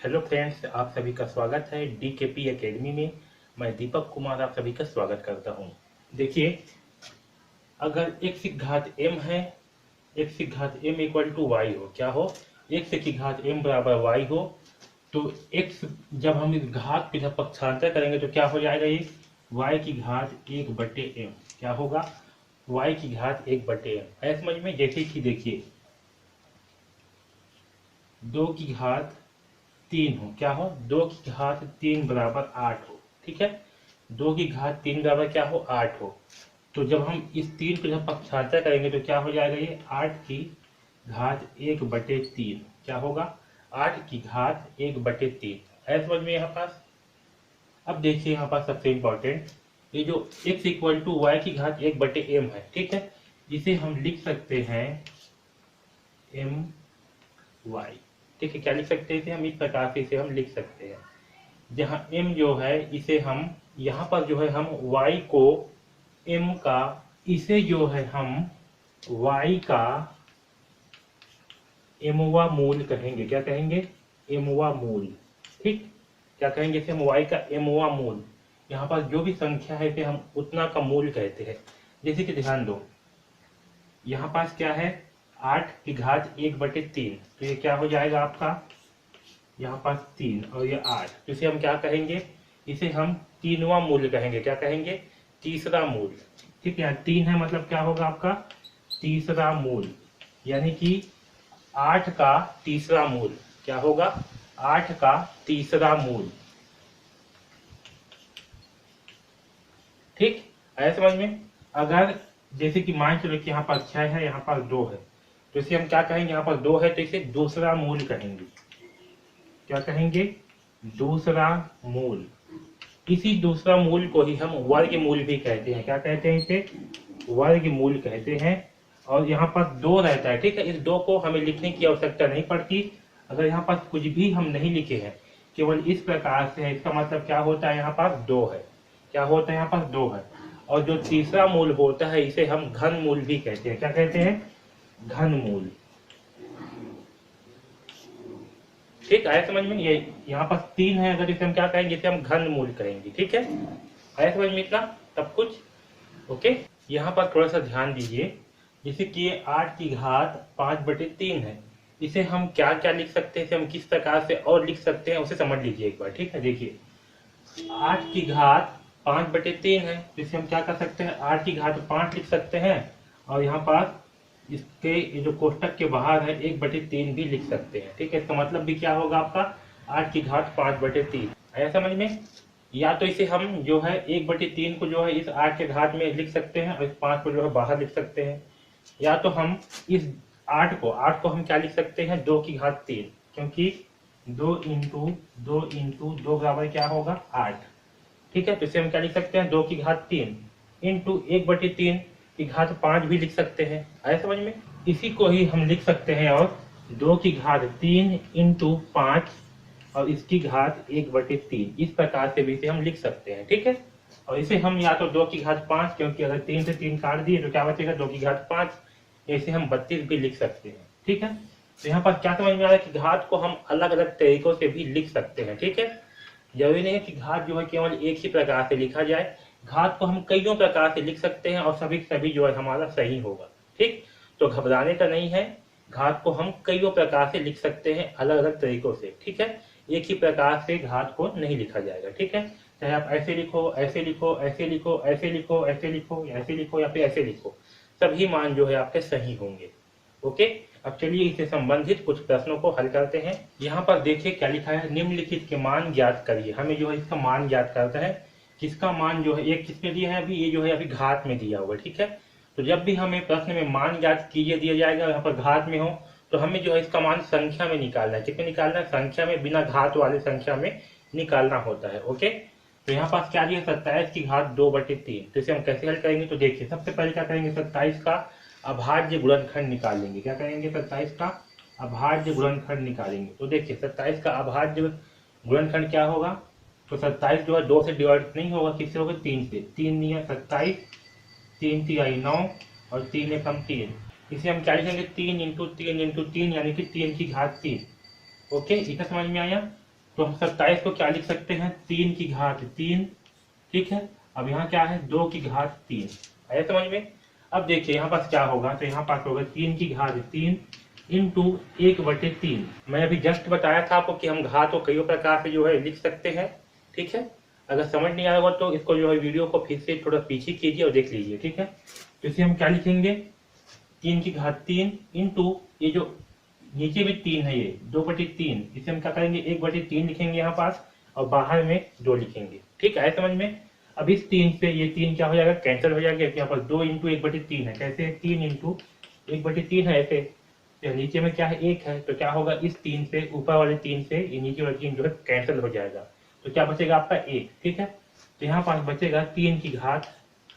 Hello friends, आप सभी का स्वागत है DKP एकेडमी में। मैं दीपक कुमार आप सभी का स्वागत करता हूं। देखिए, अगर x की घात m है, x की घात m इक्वल टू वाई हो, क्या हो, x की घात m बराबर y हो, तो x जब हम इस घात पे जब पक्षांतर करेंगे तो क्या हो जाएगा, ये y की घात 1/m क्या होगा, y की घात 1/m। है समझ में? जैसे कि देखिए 2 की घात 3 हो, क्या हो, 2 की घात 3 बराबर 8 हो। ठीक है, 2 की घात 3 बराबर क्या हो, 8 हो। तो जब हम इस 3 को जब पक्षांतर करेंगे तो क्या हो जाएगा, ये 8 की घात 1/3 क्या होगा, 8 की घात 1/3 है समझ में यहाँ पास। अब देखिए यहाँ पास सबसे इंपॉर्टेंट, ये जो x इक्वल टू वाई की घात 1/m है, ठीक है, जिसे हम लिख सकते हैं एम वाई। ठीक है, क्या लिख सकते हैं इसे हम, इस प्रकार से इसे हम लिख सकते हैं, जहाँ m जो है इसे हम यहाँ पर जो है हम y को m का, इसे जो है हम y का mवा मूल कहेंगे। क्या कहेंगे, mवा मूल। ठीक, क्या कहेंगे इसे हम y का mवा मूल। यहाँ पर जो भी संख्या है इसे हम उतना का मूल कहते हैं। जैसे कि ध्यान दो, यहाँ पास क्या है, 8 की घात 1/3, तो ये क्या हो जाएगा आपका, यहाँ पास 3 और ये 8, तो इसे हम क्या कहेंगे, इसे हम तीनवा मूल कहेंगे। क्या कहेंगे, तीसरा मूल। ठीक है, 3 है मतलब क्या होगा आपका, तीसरा मूल, यानी कि 8 का तीसरा मूल क्या होगा, 8 का तीसरा मूल। ठीक है समझ में। अगर जैसे कि मान चलो कि यहाँ पर 6 है, यहाँ पर 2 है, तो इसे हम क्या कहेंगे, यहाँ पर 2 है तो इसे दूसरा मूल कहेंगे। क्या कहेंगे, दूसरा मूल। इसी दूसरा मूल को ही हम वर्ग मूल भी कहते हैं। क्या कहते हैं इसे, वर्ग मूल कहते हैं। और यहाँ पर 2 रहता है, ठीक है, इस 2 को हमें लिखने की आवश्यकता नहीं पड़ती। अगर यहाँ पर कुछ भी हम नहीं लिखे हैं, केवल इस प्रकार से है, इसका मतलब क्या होता है, यहाँ पर 2 है। क्या होता है, यहाँ पर 2 है। और जो तीसरा मूल होता है इसे हम घन मूल भी कहते हैं। क्या कहते हैं, घन मूल। ठीक आया समझ में। ये यहाँ पर 3 है, अगर इसे हम क्या कहेंगे, इसे हम घन मूल कहेंगे। ठीक है, आया समझ में इतना सब कुछ। ओके, यहाँ पर थोड़ा सा ध्यान दीजिए, जैसे कि ये 8 की घात 5/3 है, इसे हम क्या क्या लिख सकते हैं, इसे हम किस प्रकार से और लिख सकते हैं उसे समझ लीजिए एक बार। ठीक है, देखिए 8 की घात 5/3 है, इसे हम क्या कर सकते हैं, 8 की घात 5 लिख सकते हैं, और यहाँ पर इसके ये जो कोष्टक के बाहर है 1/3 भी लिख सकते हैं। ठीक है, इसका मतलब भी क्या होगा आपका, 8 की घात 5/3। आया समझ में। या तो इसे हम जो है 1/3 को जो है इस 8 के घात में लिख सकते हैं और इस 5 को जो है बाहर लिख सकते हैं। या तो हम इस 8 को हम क्या लिख सकते हैं, 2 की घात 3, क्योंकि 2 इंटू 2 बराबर क्या होगा, 8। ठीक है, तो इसे हम क्या लिख सकते हैं, 2 की घात 3 इंटू 1/3 की घात 5 भी लिख सकते हैं। आया समझ में। इसी को ही हम लिख सकते हैं और 2 की घात 3 इंटू 5 और इसकी घात 1/3, इस प्रकार से भी इसे हम लिख सकते हैं। ठीक है, और इसे हम या तो 2 की घात 5, क्योंकि अगर 3 से 3 काट दिए तो क्या बचेगा, 2 की घात 5, ऐसे हम 32 भी लिख सकते हैं। ठीक है, तो यहाँ पर क्या समझ में आ रहा है कि घात को हम अलग अलग तरीकों से भी लिख सकते हैं। ठीक है, जरूरी नहीं है कि घात जो है केवल एक ही प्रकार से लिखा जाए, घात को हम कईयों प्रकार से लिख सकते हैं और सभी सभी जो है हमारा सही होगा। ठीक, तो घबराने का नहीं है, घात को हम कईयों प्रकार से लिख सकते हैं अलग अलग तरीकों से। ठीक है, एक ही प्रकार से घात को नहीं लिखा जाएगा। ठीक है, चाहे आप ऐसे लिखो, ऐसे लिखो, ऐसे लिखो, ऐसे लिखो, ऐसे लिखो, ऐसे लिखो या फिर ऐसे लिखो, सभी मान जो है आपके सही होंगे। ओके, अब चलिए इससे संबंधित कुछ प्रश्नों को हल करते हैं। यहाँ पर देखिए क्या लिखा है, निम्नलिखित के मान ज्ञात करिए। हमें जो है इसका मान ज्ञात करता है, किसका मान जो है, एक किसमें दिया है अभी, ये जो है अभी घात में दिया हुआ। ठीक है, तो जब भी हमें प्रश्न में मान ज्ञात कीजिए दिया जाएगा, यहाँ पर घात में हो, तो हमें जो है इसका मान संख्या में निकालना है। कितने निकालना है, संख्या में, बिना घात वाले संख्या में निकालना होता है। ओके, तो यहाँ पास क्या दिया, 27 की घात 2/3, तो इसे हम कैसे हल करेंगे, तो देखिए सबसे पहले क्या करेंगे, 27 का अभाज्य गुणनखंड निकालेंगे। क्या करेंगे, 27 का अभाज्य गुणनखंड निकालेंगे। तो देखिए 27 का अभाज्य गुणनखंड क्या होगा, तो 27 जो है 2 से डिवाइड नहीं होगा, किससे होगा, 3 से। 3 नहीं है 27, 3 3 9 और 3 1 3, इसे हम क्या लिखेंगे, 3 इंटू 3 इंटू 3, यानी कि 3 की घात 3। ओके, इतना समझ में आया। तो हम 27 को क्या लिख सकते हैं, 3 की घात 3, ठीक है। अब यहाँ क्या है, 2 की घात 3, आया समझ में। अब देखिए यहाँ पास क्या होगा, तो यहाँ पास होगा 3 की घात 3 इंटू 1/3। मैं अभी जस्ट बताया था आपको कि हम घात को कई प्रकार से जो है लिख सकते हैं, ठीक है। अगर समझ नहीं आएगा तो इसको जो है वीडियो को फिर से थोड़ा पीछे कीजिए और देख लीजिए, ठीक है। तो इसे हम क्या लिखेंगे, 3 की घात 3 इंटू ये जो नीचे भी 3 है, ये 2/3, इसे हम क्या करेंगे 1/3 लिखेंगे यहाँ पास, और बाहर में 2 लिखेंगे, ठीक है समझ में। अब इस 3 से ये 3 क्या हो जाएगा, कैंसिल हो जाएगा। यहाँ पर 2 इंटू 1/3 है, कैसे 3 इंटू 1/3 है ऐसे, तो नीचे में क्या है 1 है, तो क्या होगा इस 3 से ऊपर वाले 3 से ये नीचे वाले 3 जो है कैंसिल हो जाएगा, तो क्या बचेगा आपका 1, ठीक है। तो यहाँ पास बचेगा 3 की घात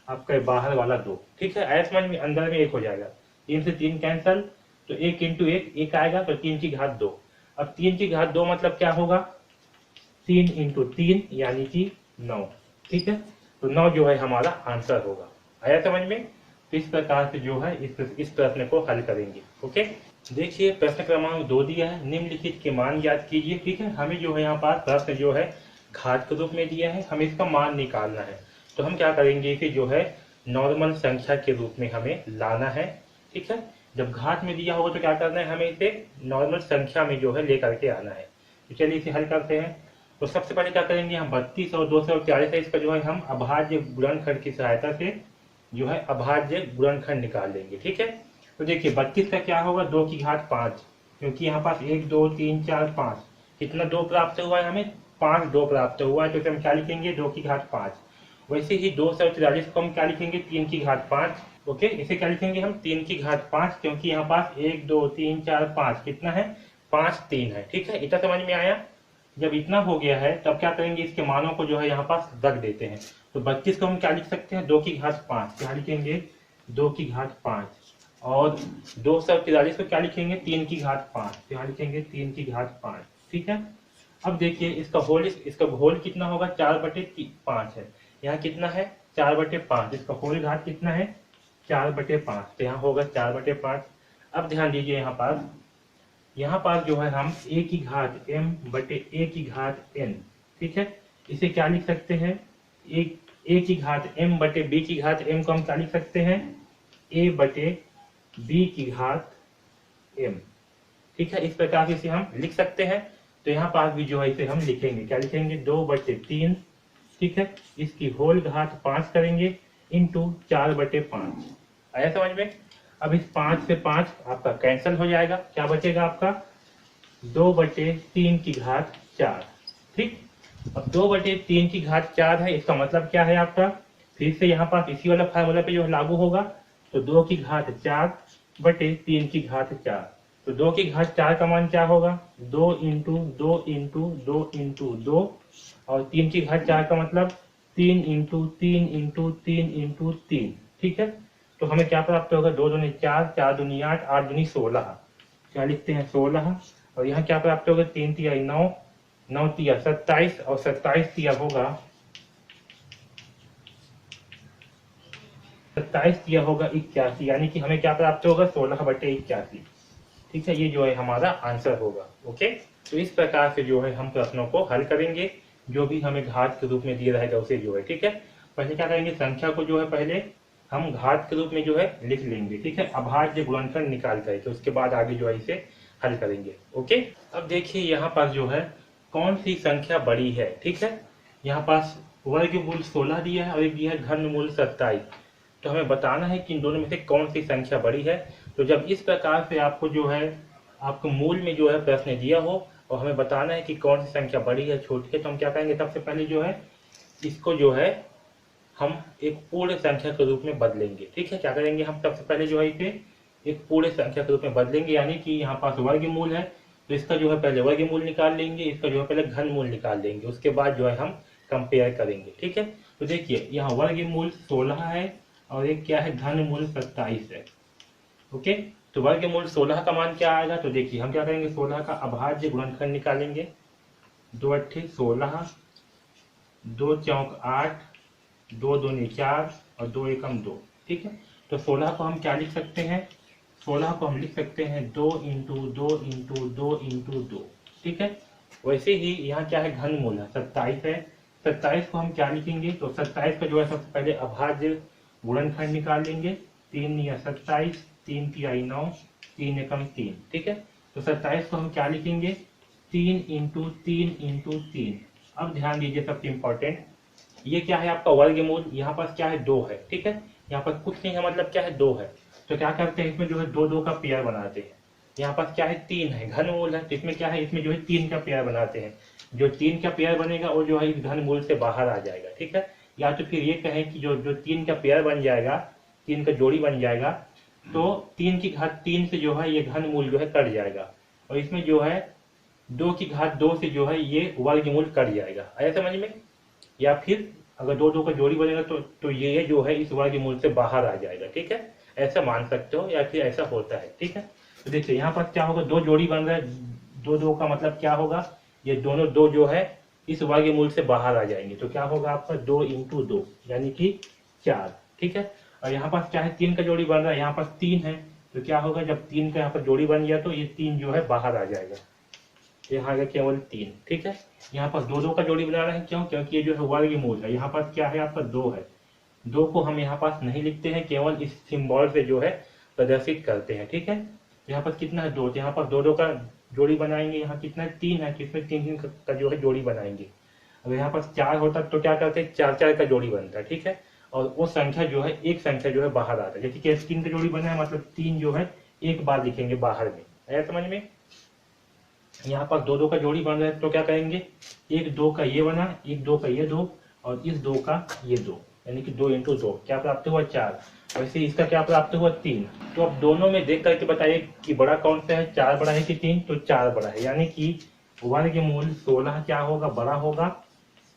आपका बाहर वाला 2, ठीक है। ऐसे समझ में, अंदर में 1 हो जाएगा, 3 से 3 कैंसिल, तो 1 इंटू 1 आएगा, तो 3 की घात 2। अब 3 की घात 2 मतलब क्या होगा, 3 इंटू 3 यानी कि 9, ठीक है। तो 9 जो है हमारा आंसर होगा, आया समझ में। तो इस प्रकार से जो है इस प्रश्न को हल करेंगे, ओके। देखिए प्रश्न क्रमांक 2 दिया है, निम्नलिखित के मान याद कीजिए, ठीक है। हमें जो है यहाँ पर प्रश्न जो है घात के रूप में दिया है, हमें इसका मान निकालना है। तो हम क्या करेंगे कि जो है नॉर्मल संख्या के रूप में हमें लाना है, ठीक है। जब घात में दिया होगा तो क्या करना है, हमें इसे नॉर्मल संख्या में जो है लेकर के आना है। तो चलिए इसे हल करते हैं। तो सबसे पहले क्या करेंगे, हम 32 और 240 है, इसका जो है हम अभाज्य गुणनखंड की सहायता से जो है अभाज्य गुणनखंड निकाल लेंगे, ठीक है। तो देखिए 32 का क्या होगा, 2 की घात 5, क्योंकि यहाँ पास 1 2 3 4 5 कितना 2 प्राप्त हुआ है, हमें 5 2 प्राप्त हुआ है, तो इसे हम क्या लिखेंगे 2 की घात 5। वैसे ही 244 को हम क्या लिखेंगे 3 की घात 5, ओके। इसे क्या लिखेंगे हम 3 की घात 5, क्योंकि यहाँ पास 1 2 3 4 5 कितना है 5 3 है, ठीक है। इतना समझ में आया। जब इतना हो गया है तब क्या करेंगे, इसके मानों को जो है यहाँ पास रख देते हैं। तो 32 को हम क्या लिख सकते हैं 2 की घात 5, क्या लिखेंगे 2 की घात 5, और 243 को क्या लिखेंगे 3 की घात 5, क्या लिखेंगे 3 की घात 5, ठीक है। अब देखिए इसका होल कितना होगा 4/5 है, यहाँ कितना है 4/5, इसका होल घात कितना है 4/5, तो यहाँ होगा 4/5। अब ध्यान दीजिए यहाँ पास जो है हम a की घात m बटे a की घात n, ठीक है। इसे क्या लिख सकते हैं, a की घात m बटे b की घात m को हम क्या लिख सकते हैं a बटे b की घात m, ठीक है। इस प्रकार से इसे हम लिख सकते हैं। तो यहाँ पास भी जो है इसे हम लिखेंगे, क्या लिखेंगे 2/3, ठीक है। इसकी होल घात 5 करेंगे इंटू 4/5, आया समझ में। अब इस 5 से 5 आपका कैंसिल हो जाएगा, क्या बचेगा आपका 2/3 की घात 4, ठीक। अब 2/3 की घात 4 है, इसका मतलब क्या है आपका, फिर से यहाँ पास इसी वाला फार्मूला पे जो लागू होगा, तो 2 की घात 4/3 की घात 4, तो 2 की घात 4 का मान क्या होगा 2 इंटू 2 इंटू 2 इंटू 2, और 3 की घात 4 का मतलब 3 इंटू 3 इंटू 3 इंटू 3, ठीक है। तो हमें क्या प्राप्त होगा 2 दूनी 4, 4 दूनी 8, 8 दूनी 16, क्या लिखते हैं 16, और यहाँ क्या प्राप्त होगा 3 तिया 9, 9 तिया 27, और 27 तिया होगा 81, यानी कि हमें क्या प्राप्त होगा 16/81, ठीक है। ये जो है हमारा आंसर होगा, ओके। तो इस प्रकार से जो है हम प्रश्नों को हल करेंगे, जो भी हमें घात के रूप में दिया रहेगा उसे जो है, ठीक है। पहले क्या करेंगे, संख्या को जो है पहले हम घात के रूप में जो है लिख लेंगे, ठीक है। अभाज्य गुणनखंड निकाल करके उसके बाद आगे जो है इसे हल करेंगे, ओके। अब देखिए यहाँ पास जो है कौन सी संख्या बड़ी है, ठीक है। यहाँ पास वर्गमूल 16 दिया है और एक दिया है घनमूल 27, तो हमें बताना है कि इन दोनों में से कौन सी संख्या बड़ी है। तो जब इस प्रकार से आपको जो है आपको मूल में जो है प्रश्न दिया हो और हमें बताना है कि कौन सी संख्या बड़ी है छोटी है, तो हम क्या करेंगे सबसे पहले जो है इसको जो है हम एक पूर्ण संख्या के रूप में बदलेंगे, ठीक है। क्या करेंगे हम सबसे पहले जो है इसे एक पूर्ण संख्या के रूप में बदलेंगे, यानी कि यहाँ पास वर्गमूल है तो इसका जो है पहले वर्गमूल निकाल लेंगे, इसका जो है पहले घनमूल निकाल लेंगे, उसके बाद जो है हम कंपेयर करेंगे, ठीक है। तो देखिए यहाँ वर्गमूल 16 है और एक क्या है घनमूल 27 है, ओके। तो वर्गमूल 16 का मान क्या आएगा, तो देखिए हम क्या करेंगे 16 का अभाज्य गुणनखंड निकालेंगे, 2 8 16, 2 चौक 8, 2 दूनी 4 और 2 एकम 2, ठीक है। तो 16 को हम क्या लिख सकते हैं, 16 को हम लिख सकते हैं 2 इंटू 2 इंटू 2 इंटू 2, ठीक है। वैसे ही यहाँ क्या है, घनमूल है 27 है। 27 को हम क्या लिखेंगे, तो 27 का जो है सबसे पहले अभाज्य गुणनखंड निकाल लेंगे। 3 या 27, 3 तिहाई 9, 3 एकम 3, ठीक है। तो 27 को हम क्या लिखेंगे, 3 इंटू 3 इंटू 3। अब ध्यान दीजिए सबसे इंपॉर्टेंट, ये क्या है आपका वर्गमूल, यहाँ पास क्या है 2 है, ठीक है। यहाँ पर कुछ नहीं है, मतलब क्या है 2 है। तो क्या करते हैं, इसमें जो है 2 2 का पेयर बनाते हैं। यहाँ पास क्या है 3 है, घनमूल है, तो इसमें क्या है, इसमें जो है 3 का पेयर बनाते हैं। जो 3 का पेयर बनेगा वो जो है इस घनमूल से बाहर आ जाएगा, ठीक है। या तो फिर ये कहें कि जो जो 3 का पेयर बन जाएगा, 3 का जोड़ी बन जाएगा, तो 3 की घात 3 से जो है ये घनमूल जो है कट जाएगा, और इसमें जो है 2 की घात 2 से जो है ये वर्गमूल कट जाएगा। आया समझ में। या फिर अगर 2 2 का जोड़ी बनेगा तो ये जो है इस वर्गमूल से बाहर आ जाएगा, ठीक है। ऐसा मान सकते हो या फिर ऐसा होता है, ठीक है। तो देखिए यहाँ पर क्या होगा, 2 जोड़ी बन रहा है, 2 2 का मतलब क्या होगा, ये दोनों 2 जो है इस वर्गमूल से बाहर आ जाएंगे। तो क्या होगा आपका 2 इंटू 2 यानी कि 4, ठीक है। और यहाँ पास क्या है, 3 का जोड़ी बन रहा है, यहाँ पास 3 है, तो क्या होगा, जब 3 का यहाँ पर जोड़ी बन गया तो ये 3 जो है बाहर आ जाएगा, यहाँ का केवल 3, ठीक है। यहाँ पर 2 2 का जोड़ी बना रहे हैं, क्यों, क्योंकि ये जो है वर्गमूल है। यहाँ पास क्या है आपका 2 है, 2 को हम यहाँ पास नहीं लिखते हैं, केवल इस सिंबल से जो है प्रदर्शित करते हैं, ठीक है। यहाँ पर कितना है 2, तो यहाँ पर 2 2 का जोड़ी बनाएंगे, यहाँ कितना है 3 है, किसमें 3 3 का जो है जोड़ी बनाएंगे। अगर यहाँ पर 4 होता तो क्या करते हैं, 4 4 का जोड़ी बनता है, ठीक है। और वो संख्या जो है, एक संख्या जो है बाहर आता है, जैसे कि 3 का जोड़ी बना है, मतलब 3 जो है एक बार लिखेंगे बाहर में। आया समझ में। यहाँ पर 2 2 का जोड़ी बन रहा है, तो क्या करेंगे, 1 2 का ये बना, 1 2 का ये 2, और इस 2 का ये 2, यानी कि 2 इंटू 2 क्या प्राप्त हुआ 4। वैसे इसका क्या प्राप्त हुआ 3। तो अब दोनों में देख करके बताइए कि बड़ा कौन सा है, 4 बड़ा है कि 3, तो 4 बड़ा है, यानी कि वर्गमूल 16 क्या होगा, बड़ा होगा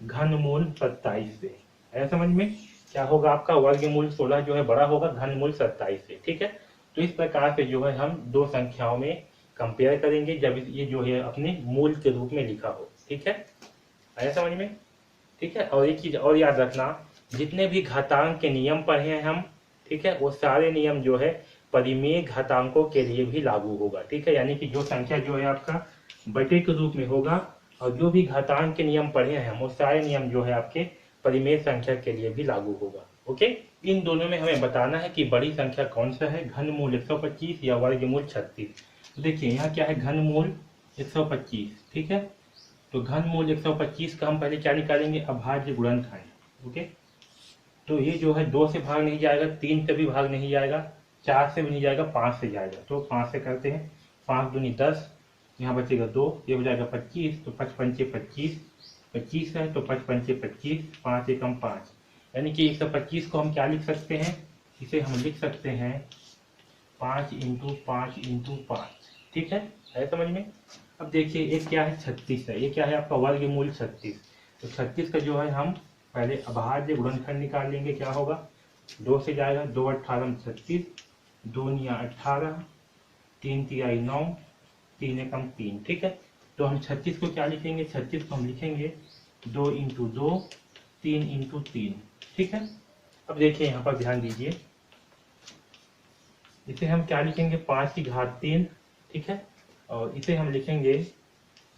घनमूल 27 से। है समझ में। क्या होगा आपका वर्गमूल 16 जो है बड़ा होगा घनमूल 27 से, ठीक है। तो इस प्रकार से जो है हम दो संख्याओं में कंपेयर करेंगे जब ये जो है अपने मूल के रूप में लिखा हो, ठीक है। आया समझ में। ठीक है। और एक चीज और याद रखना, जितने भी घातांक के नियम पढ़े हैं हम, ठीक है, वो सारे नियम जो है परिमेय घातांकों के लिए भी लागू होगा, ठीक है। यानी कि जो संख्या जो है आपका बटे के रूप में होगा, और जो भी घातांक के नियम पढ़े हैं हम, वो सारे नियम जो है आपके परिमेय संख्या के लिए भी लागू होगा। ओके। इन दोनों में हमें बताना है कि बड़ी संख्या कौन सा है, घनमूल 125 या वर्गमूल 36। तो देखिए यहाँ क्या है, घनमूल 125, ठीक है। तो घनमूल 125 का हम पहले क्या निकालेंगे, अभाज्य गुणनखंड। ओके। तो ये जो है 2 से भाग नहीं जाएगा, 3 से भी भाग नहीं जाएगा, 4 से भी नहीं जाएगा, 5 से जाएगा। तो 5 से करते हैं, 5 दूनी 10, यहाँ बचेगा 2, ये हो जाएगा 25, तो 5 पंचे 25, 25 है तो 5 पंचे 25, 5 एकम 5, यानी कि 125 को हम क्या लिख सकते हैं, इसे हम लिख सकते हैं 5 इंटू 5 इंटू 5, ठीक है समझ में। अब देखिए एक क्या है 36 है, ये क्या है आपका वर्गमूल 36। तो 36 का जो है हम पहले अभाज्य गुणनखंड निकाल लेंगे, क्या होगा, 2 से जाएगा, 2 18 36, 2 निया 18, 3 तिहाई 9, 3 एकम 3, ठीक है। तो हम 36 को क्या लिखेंगे, 36 को हम लिखेंगे 2 इंटू 2, 3 इंटू 3, ठीक है। अब देखिए यहाँ पर ध्यान दीजिए, इसे हम क्या लिखेंगे 5 की घात 3, ठीक है। और इसे हम लिखेंगे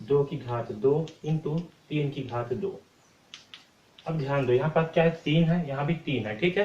2 की घात 2 इंटू 3 की घात 2। अब ध्यान दो, यहाँ पर क्या है 3 है, यहाँ भी 3 है, ठीक है।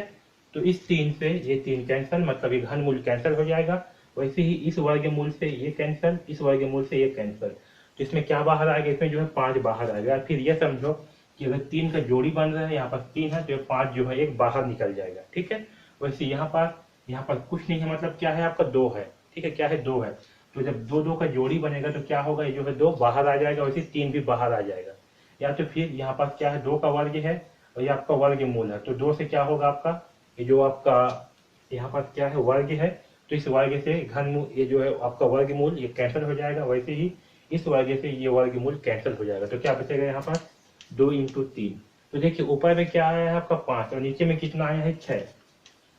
तो इस 3 से ये 3 कैंसिल, मतलब ये घनमूल कैंसिल हो जाएगा। वैसे ही इस वर्गमूल से ये कैंसिल, इस वर्गमूल से ये कैंसिल, तो इसमें क्या बाहर आएगा, इसमें जो है 5 बाहर आएगा। फिर ये समझो कि अगर 3 का जोड़ी बन रहा है, यहाँ पर 3 है, तो ये 5 जो है एक बाहर निकल जाएगा, ठीक है। वैसे यहाँ पर कुछ नहीं है, मतलब क्या है आपका 2 है, ठीक है, क्या है 2 है। तो जब 2 2 का जोड़ी बनेगा तो क्या होगा, ये जो है 2 बाहर आ जाएगा, वैसे 3 भी बाहर आ जाएगा। या तो फिर यहाँ पास क्या है 2 का वर्ग है और ये आपका वर्गमूल है, तो 2 से क्या होगा आपका, ये जो आपका यहाँ पास क्या है वर्ग है, तो इस वर्ग से घनमूल, ये जो है आपका वर्गमूल ये कैंसिल हो जाएगा। वैसे ही इस वर्ग से ये वर्गमूल कैंसिल हो जाएगा। तो क्या बचेगा यहाँ पास 2 इंटू 3। तो देखिए ऊपर में क्या आया है आपका 5 और नीचे में कितना आया है 6।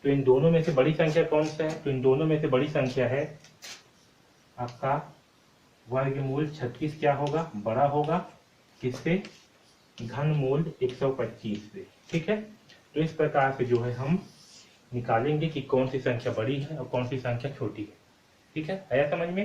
तो इन दोनों में से बड़ी संख्या कौन सा है, तो इन दोनों में से बड़ी संख्या है आपका वर्गमूल 36 क्या होगा, बड़ा होगा किससे, घनमूल 125 से, ठीक है। तो इस प्रकार से जो है हम निकालेंगे कि कौन सी संख्या बड़ी है और कौन सी संख्या छोटी है, ठीक है। आया समझ में।